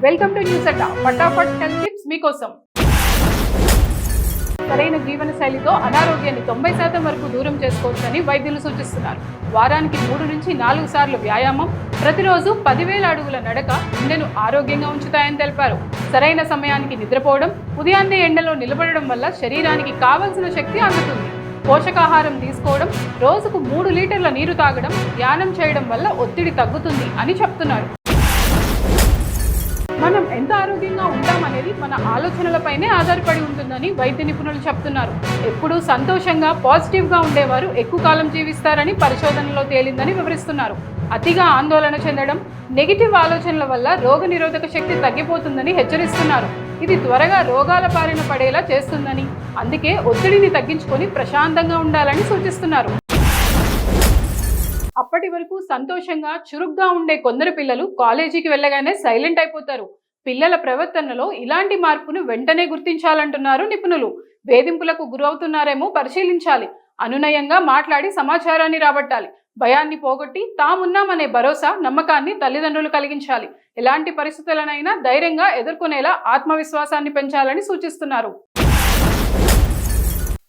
Welcome to news అడ్డా. ఫటాఫట్ health tips మీకోసం. సరైన జీవన శైలితో అనారోగ్యాన్ని 90% వరకు దూరం చేసుకోవచ్చని వైద్యులు సూచిస్తున్నారు. వారానికి 3 నుంచి 4 సార్లు వ్యాయామం, ప్రతిరోజు 10,000 అడుగుల నడక గుండెను ఆరోగ్యంగా ఉంచుతాయని తెలిపారు. సరైన సమయానికి నిద్రపోవడం, ఉదయాన్నే ఎండలో నిలబడడం వల్ల శరీరానికి కావలసిన శక్తి అందుతుంది. పోషకాహారం తీసుకోవడం, రోజుకు 3 లీటర్ల నీరు తాగడం, ధ్యానం చేయడం వల్ల ఒత్తిడి తగ్గుతుంది అని చెప్తున్నారు. మనం ఎంత ఆరోగ్యంగా ఉంటామనేది మన ఆలోచనలపైనే ఆధారపడి ఉంటుందని వైద్య నిపుణులు చెప్తున్నారు. ఎప్పుడూ సంతోషంగా, పాజిటివ్గా ఉండేవారు ఎక్కువ కాలం జీవిస్తారని పరిశోధనలో తేలిందని వివరిస్తున్నారు. అతిగా ఆందోళన చెందడం, నెగిటివ్ ఆలోచనల వల్ల రోగనిరోధక శక్తి తగ్గిపోతుందని హెచ్చరిస్తున్నారు. ఇది త్వరగా రోగాల బారిన పడేలా చేస్తుందని, అందుకే ఒత్తిడిని తగ్గించుకొని ప్రశాంతంగా ఉండాలని సూచిస్తున్నారు. అప్పటి వరకు సంతోషంగా, చురుగ్గా ఉండే కొందరు పిల్లలు కాలేజీకి వెళ్ళగానే సైలెంట్ అయిపోతారు. పిల్లల ప్రవర్తనలో ఇలాంటి మార్పును వెంటనే గుర్తించాలంటున్నారు నిపుణులు. వేధింపులకు గురవుతున్నారేమో పరిశీలించాలి. అనునయంగా మాట్లాడి సమాచారాన్ని రాబట్టాలి. భయాన్ని పోగొట్టి తామున్నామనే భరోసా, నమ్మకాన్ని తల్లిదండ్రులు కలిగించాలి. ఎలాంటి పరిస్థితులనైనా ధైర్యంగా ఎదుర్కొనేలా ఆత్మవిశ్వాసాన్ని పెంచాలని సూచిస్తున్నారు.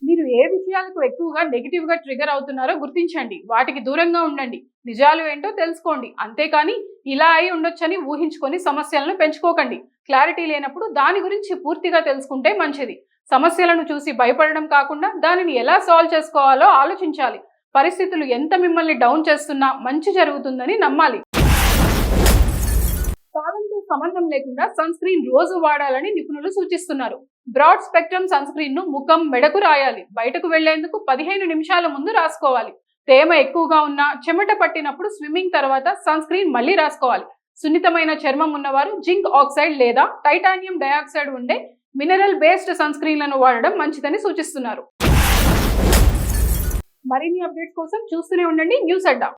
మీరు ఏ విషయాలకు ఎక్కువగా నెగిటివ్గా ట్రిగర్ అవుతున్నారో గుర్తించండి. వాటికి దూరంగా ఉండండి. నిజాలు ఏంటో తెలుసుకోండి. అంతేకాని ఇలా అయి ఉండొచ్చని ఊహించుకొని సమస్యలను పెంచుకోకండి. క్లారిటీ లేనప్పుడు దాని గురించి పూర్తిగా తెలుసుకుంటే మంచిది. సమస్యలను చూసి భయపడడం కాకుండా దానిని ఎలా సాల్వ్ చేసుకోవాలో ఆలోచించాలి. పరిస్థితులు ఎంత మిమ్మల్ని డౌన్ చేస్తున్నా మంచి జరుగుతుందని నమ్మాలి. కాలంతో సంబంధం లేకుండా సన్ స్క్రీన్ రోజు వాడాలని నిపుణులు సూచిస్తున్నారు. బ్రాడ్ స్పెక్ట్రమ్ సన్ స్క్రీన్ ను ముఖం, మెడకు రాయాలి. బయటకు వెళ్లేందుకు 15 నిమిషాల ముందు రాసుకోవాలి. తేమ ఎక్కువగా ఉన్నా, చెమట పట్టినప్పుడు, స్విమ్మింగ్ తర్వాత సన్ స్క్రీన్ మళ్ళీ రాసుకోవాలి. సున్నితమైన చర్మం ఉన్నవారు జింక్ ఆక్సైడ్ లేదా టైటానియం డయాక్సైడ్ ఉండే మినరల్ బేస్డ్ సన్ స్క్రీన్లను వాడడం మంచిదని సూచిస్తున్నారు. మరిన్ని అప్డేట్స్ కోసం చూస్తూనే ఉండండి న్యూస్ అడ్డా.